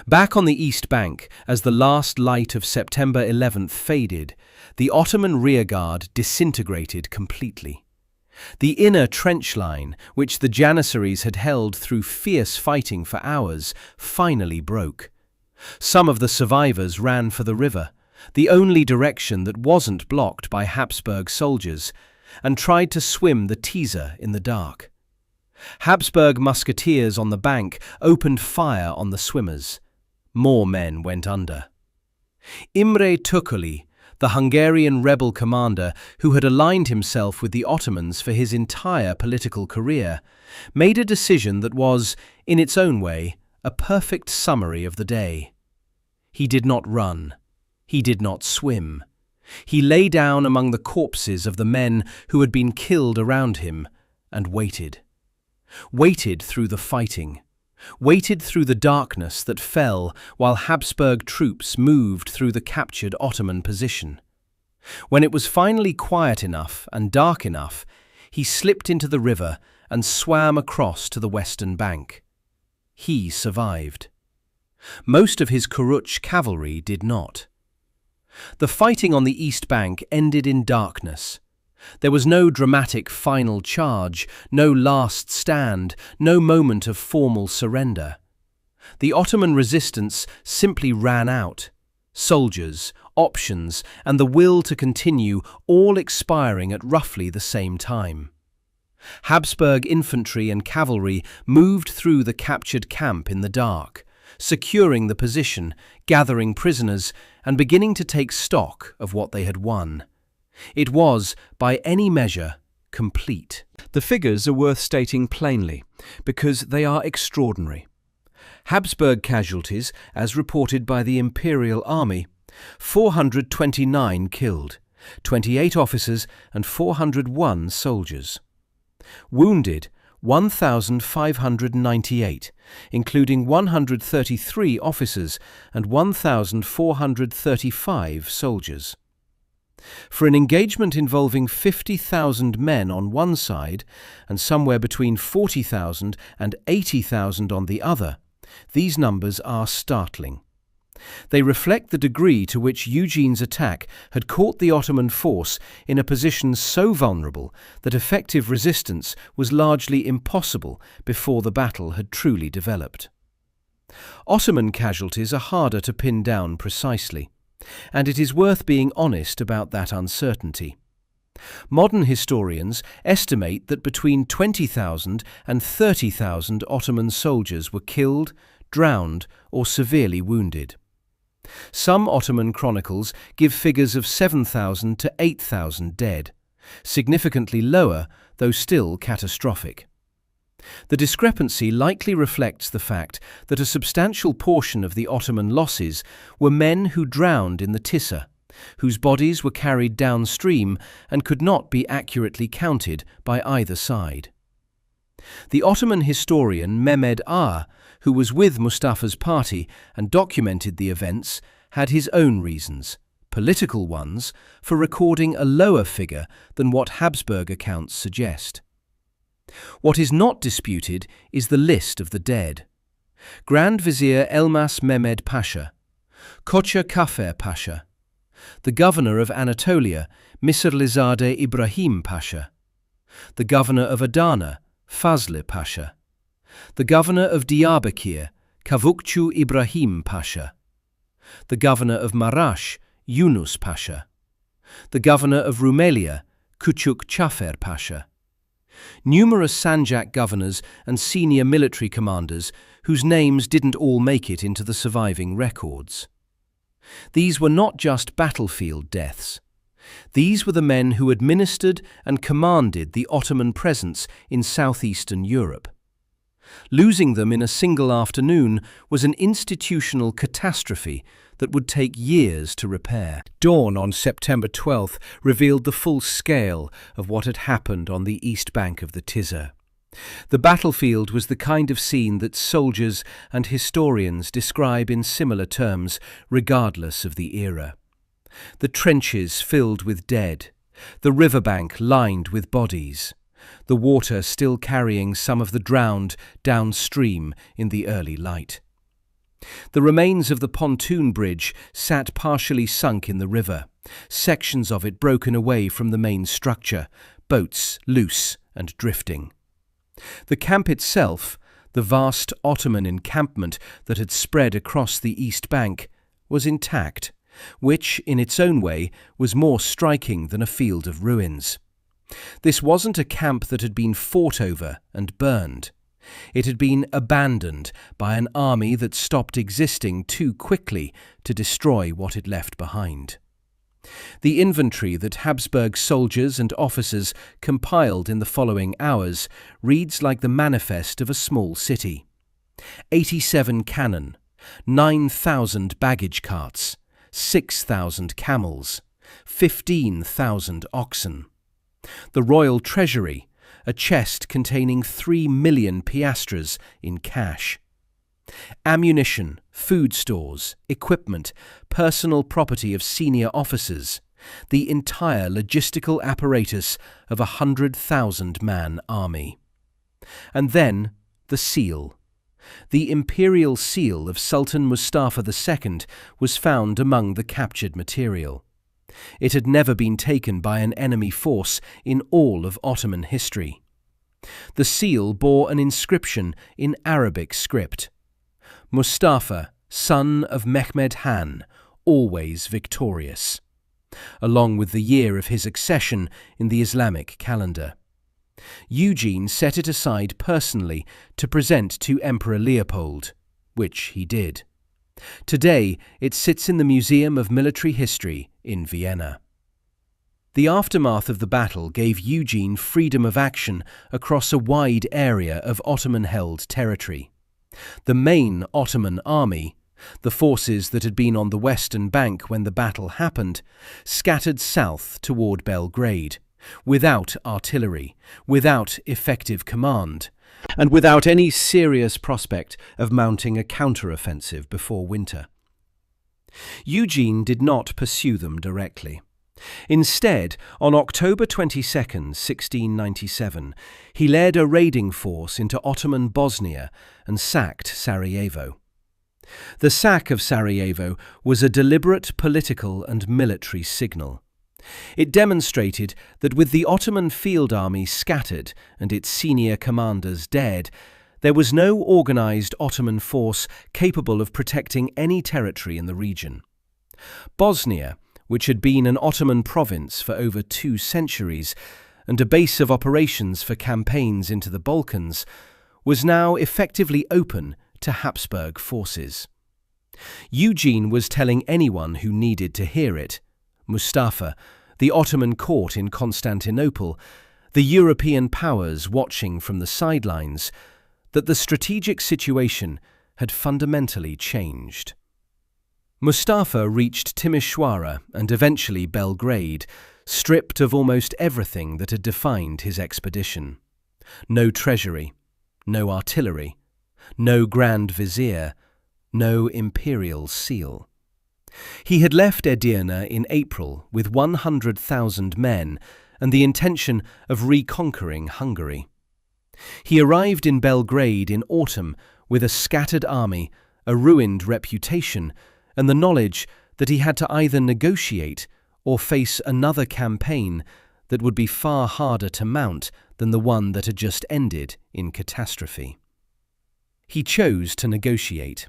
Back on the east bank, as the last light of September 11th faded, the Ottoman rearguard disintegrated completely. The inner trench line, which the Janissaries had held through fierce fighting for hours, finally broke. Some of the survivors ran for the river, the only direction that wasn't blocked by Habsburg soldiers, and tried to swim the Tisza in the dark. Habsburg musketeers on the bank opened fire on the swimmers. More men went under. Imre Tukuli, the Hungarian rebel commander who had aligned himself with the Ottomans for his entire political career, made a decision that was, in its own way, a perfect summary of the day. He did not run. He did not swim. He lay down among the corpses of the men who had been killed around him and waited. Waited through the fighting. Waited through the darkness that fell while Habsburg troops moved through the captured Ottoman position. When it was finally quiet enough and dark enough, he slipped into the river and swam across to the western bank. He survived. Most of his Kuruç cavalry did not. The fighting on the east bank ended in darkness. There was no dramatic final charge, no last stand, no moment of formal surrender. The Ottoman resistance simply ran out. Soldiers, options, and the will to continue all expiring at roughly the same time. Habsburg infantry and cavalry moved through the captured camp in the dark, securing the position, gathering prisoners, and beginning to take stock of what they had won. It was, by any measure, complete. The figures are worth stating plainly, because they are extraordinary. Habsburg casualties, as reported by the Imperial Army: 429 killed, 28 officers and 401 soldiers. Wounded, 1,598, including 133 officers and 1,435 soldiers. For an engagement involving 50,000 men on one side and somewhere between 40,000 and 80,000 on the other, these numbers are startling. They reflect the degree to which Eugene's attack had caught the Ottoman force in a position so vulnerable that effective resistance was largely impossible before the battle had truly developed. Ottoman casualties are harder to pin down precisely, and it is worth being honest about that uncertainty. Modern historians estimate that between 20,000 and 30,000 Ottoman soldiers were killed, drowned, or severely wounded. Some Ottoman chronicles give figures of 7,000 to 8,000 dead, significantly lower, though still catastrophic. The discrepancy likely reflects the fact that a substantial portion of the Ottoman losses were men who drowned in the Tisza, whose bodies were carried downstream and could not be accurately counted by either side. The Ottoman historian Mehmed Ağa, who was with Mustafa's party and documented the events, had his own reasons, political ones, for recording a lower figure than what Habsburg accounts suggest. What is not disputed is the list of the dead. Grand Vizier Elmas Mehmed Pasha, Koça Kafer Pasha, the governor of Anatolia, Mısırlizade Ibrahim Pasha, the governor of Adana, Fazlı Pasha, the governor of Diyarbakir, Kavukçu Ibrahim Pasha, the governor of Maraş, Yunus Pasha, the governor of Rumelia, Küçük Cafer Pasha. Numerous Sanjak governors and senior military commanders whose names didn't all make it into the surviving records. These were not just battlefield deaths. These were the men who administered and commanded the Ottoman presence in southeastern Europe. Losing them in a single afternoon was an institutional catastrophe that would take years to repair. Dawn on September 12th revealed the full scale of what had happened on the east bank of the Tisza. The battlefield was the kind of scene that soldiers and historians describe in similar terms, regardless of the era. The trenches filled with dead, the riverbank lined with bodies, the water still carrying some of the drowned downstream in the early light. The remains of the pontoon bridge sat partially sunk in the river, sections of it broken away from the main structure, boats loose and drifting. The camp itself, the vast Ottoman encampment that had spread across the east bank, was intact, which, in its own way, was more striking than a field of ruins. This wasn't a camp that had been fought over and burned. It had been abandoned by an army that stopped existing too quickly to destroy what it left behind. The inventory that Habsburg soldiers and officers compiled in the following hours reads like the manifest of a small city. 87 cannon, 9,000 baggage carts, 6,000 camels, 15,000 oxen. The royal treasury, a chest containing 3 million piastres in cash. Ammunition, food stores, equipment, personal property of senior officers, the entire logistical apparatus of a 100,000-man army. And then the seal, The imperial seal of Sultan Mustafa II was found among the captured material. It had never been taken by an enemy force in all of Ottoman history. The seal bore an inscription in Arabic script: Mustafa, son of Mehmed Han, always victorious, along with the year of his accession in the Islamic calendar. Eugene set it aside personally to present to Emperor Leopold, which he did. Today, it sits in the Museum of Military History in Vienna. The aftermath of the battle gave Eugene freedom of action across a wide area of Ottoman-held territory. The main Ottoman army, the forces that had been on the western bank when the battle happened, scattered south toward Belgrade, without artillery, without effective command, and without any serious prospect of mounting a counter-offensive before winter. Eugene did not pursue them directly. Instead, on October 22, 1697, he led a raiding force into Ottoman Bosnia and sacked Sarajevo. The sack of Sarajevo was a deliberate political and military signal. It demonstrated that with the Ottoman field army scattered and its senior commanders dead, there was no organized Ottoman force capable of protecting any territory in the region. Bosnia, which had been an Ottoman province for over 2 centuries and a base of operations for campaigns into the Balkans, was now effectively open to Habsburg forces. Eugene was telling anyone who needed to hear it, Mustafa, the Ottoman court in Constantinople, the European powers watching from the sidelines, that the strategic situation had fundamentally changed. Mustafa reached Timișoara and eventually Belgrade, stripped of almost everything that had defined his expedition. No treasury, no artillery, no Grand Vizier, no imperial seal. He had left Edirne in April with 100,000 men and the intention of reconquering Hungary. He arrived in Belgrade in autumn with a scattered army, a ruined reputation, and the knowledge that he had to either negotiate or face another campaign that would be far harder to mount than the one that had just ended in catastrophe. He chose to negotiate.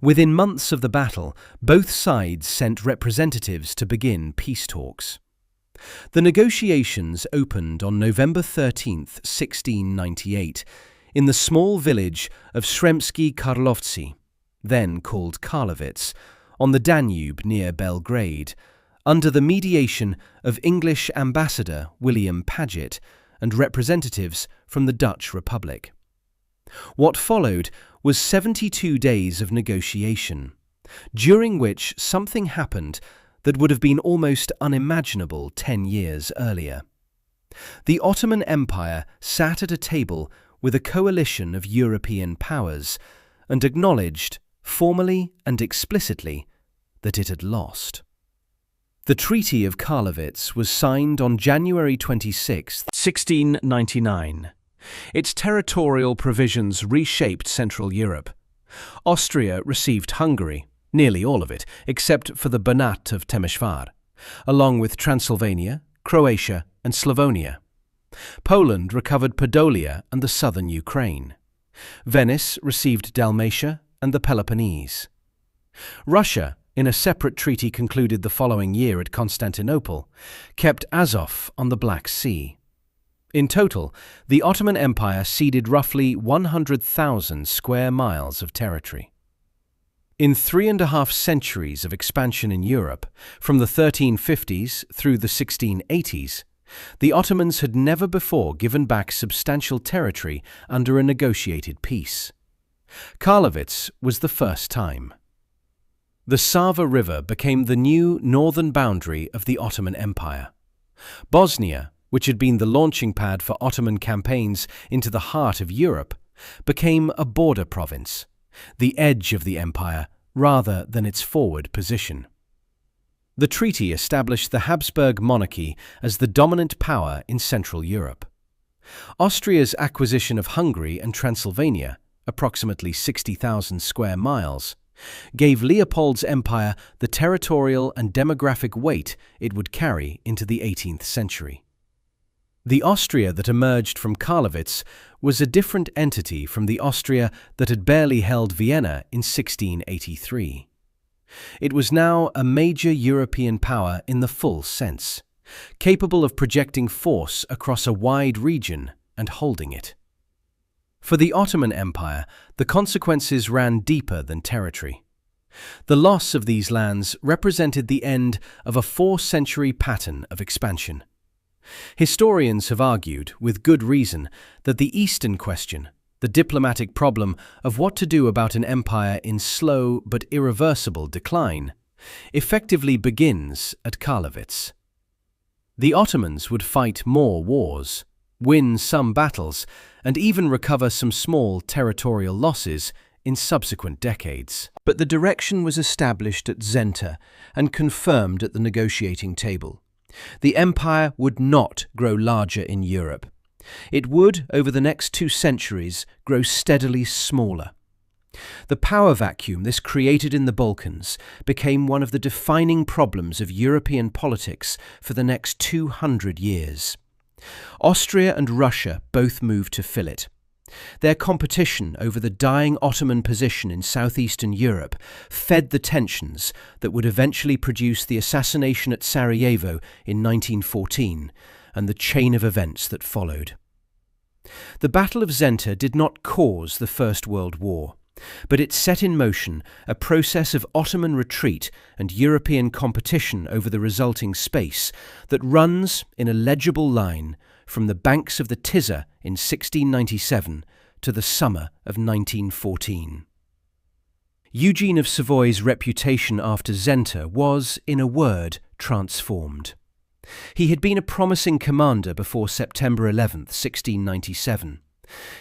Within months of the battle, both sides sent representatives to begin peace talks. The negotiations opened on November 13, 1698, in the small village of Sremski Karlovci, then called Karlovic, on the Danube near Belgrade, under the mediation of English ambassador William Paget and representatives from the Dutch Republic. What followed was 72 days of negotiation, during which something happened that would have been almost unimaginable 10 years earlier. The Ottoman Empire sat at a table with a coalition of European powers and acknowledged, formally and explicitly, that it had lost. The Treaty of Karlovic was signed on January 26, 1699. Its territorial provisions reshaped Central Europe. Austria received Hungary, nearly all of it, except for the Banat of Timișoara, along with Transylvania, Croatia, and Slavonia. Poland recovered Podolia and the southern Ukraine. Venice received Dalmatia and the Peloponnese. Russia, in a separate treaty concluded the following year at Constantinople, kept Azov on the Black Sea. In total, the Ottoman Empire ceded roughly 100,000 square miles of territory. In 3.5 centuries of expansion in Europe, from the 1350s through the 1680s, the Ottomans had never before given back substantial territory under a negotiated peace. Karlovic was the first time. The Sava River became the new northern boundary of the Ottoman Empire. Bosnia, which had been the launching pad for Ottoman campaigns into the heart of Europe, became a border province, the edge of the empire rather than its forward position. The treaty established the Habsburg monarchy as the dominant power in Central Europe. Austria's acquisition of Hungary and Transylvania, approximately 60,000 square miles, gave Leopold's empire the territorial and demographic weight it would carry into the 18th century. The Austria that emerged from Karlowitz was a different entity from the Austria that had barely held Vienna in 1683. It was now a major European power in the full sense, capable of projecting force across a wide region and holding it. For the Ottoman Empire, the consequences ran deeper than territory. The loss of these lands represented the end of a 4-century pattern of expansion. Historians have argued, with good reason, that the Eastern question, the diplomatic problem of what to do about an empire in slow but irreversible decline, effectively begins at Karlowitz. The Ottomans would fight more wars, win some battles, and even recover some small territorial losses in subsequent decades. But the direction was established at Zenta and confirmed at the negotiating table. The empire would not grow larger in Europe. It would, over the next 2 centuries, grow steadily smaller. The power vacuum this created in the Balkans became one of the defining problems of European politics for the next 200 years. Austria and Russia both moved to fill it. Their competition over the dying Ottoman position in southeastern Europe fed the tensions that would eventually produce the assassination at Sarajevo in 1914 and the chain of events that followed. The Battle of Zenta did not cause the First World War, but it set in motion a process of Ottoman retreat and European competition over the resulting space that runs in a legible line from the banks of the Tisza in 1697 to the summer of 1914. Eugene of Savoy's reputation after Zenta was, in a word, transformed. He had been a promising commander before September 11, 1697.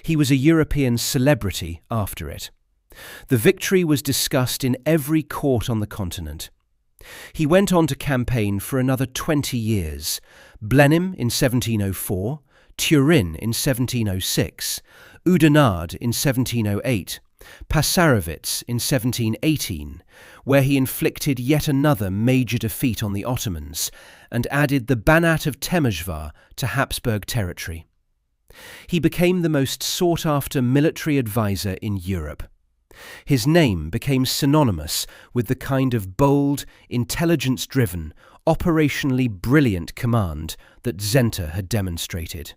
He was a European celebrity after it. The victory was discussed in every court on the continent. He went on to campaign for another 20 years, Blenheim in 1704, Turin in 1706, Oudenarde in 1708, Passarowitz in 1718, where he inflicted yet another major defeat on the Ottomans and added the Banat of Temesvar to Habsburg territory. He became the most sought-after military advisor in Europe. His name became synonymous with the kind of bold, intelligence-driven, operationally brilliant command that Zenta had demonstrated.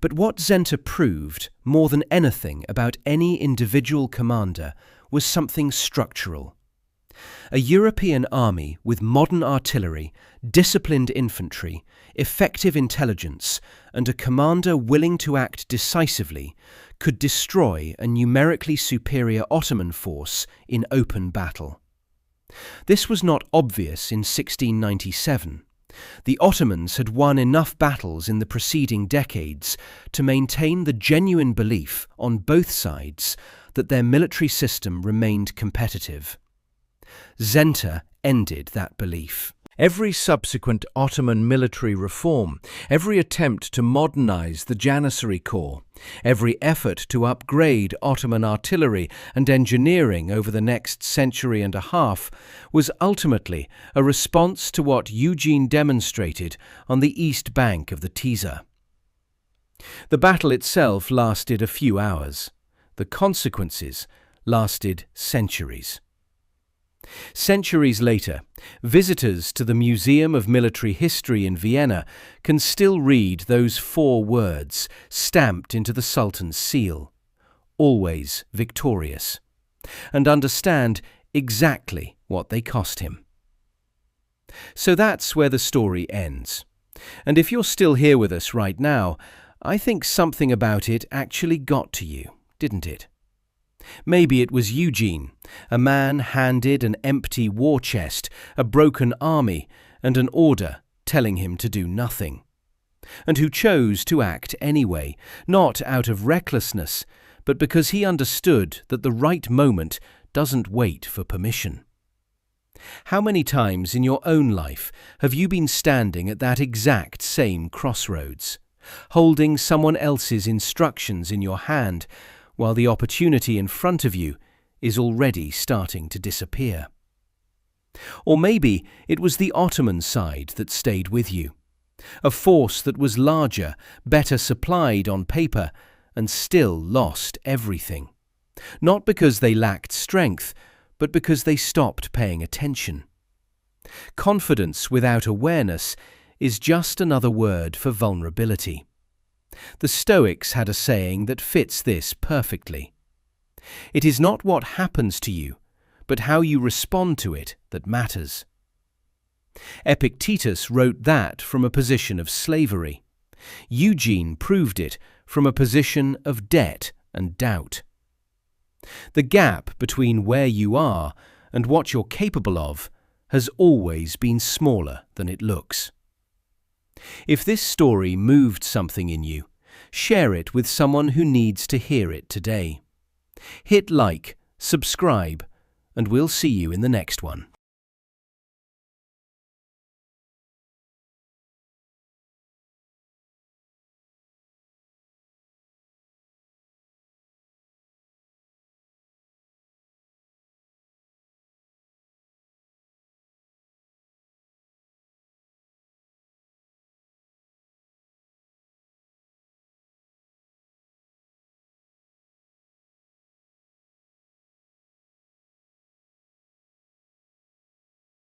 But what Zenta proved, more than anything about any individual commander, was something structural. A European army with modern artillery, disciplined infantry, effective intelligence, and a commander willing to act decisively could destroy a numerically superior Ottoman force in open battle. This was not obvious in 1697. The Ottomans had won enough battles in the preceding decades to maintain the genuine belief on both sides that their military system remained competitive. Zenta ended that belief. Every subsequent Ottoman military reform, every attempt to modernize the Janissary Corps, every effort to upgrade Ottoman artillery and engineering over the next century and a half was ultimately a response to what Eugene demonstrated on the east bank of the Tisza. The battle itself lasted a few hours. The consequences lasted centuries. Centuries later, visitors to the Museum of Military History in Vienna can still read those 4 words stamped into the Sultan's seal, "Always victorious," and understand exactly what they cost him. So that's where the story ends. And if you're still here with us right now, I think something about it actually got to you, didn't it? Maybe it was Eugene, a man handed an empty war chest, a broken army, and an order telling him to do nothing, and who chose to act anyway, not out of recklessness, but because he understood that the right moment doesn't wait for permission. How many times in your own life have you been standing at that exact same crossroads, holding someone else's instructions in your hand, while the opportunity in front of you is already starting to disappear. Or maybe it was the Ottoman side that stayed with you, a force that was larger, better supplied on paper, and still lost everything. Not because they lacked strength, but because they stopped paying attention. Confidence without awareness is just another word for vulnerability. The Stoics had a saying that fits this perfectly. It is not what happens to you, but how you respond to it that matters. Epictetus wrote that from a position of slavery. Eugene proved it from a position of debt and doubt. The gap between where you are and what you're capable of has always been smaller than it looks. If this story moved something in you, share it with someone who needs to hear it today. Hit like, subscribe, and we'll see you in the next one.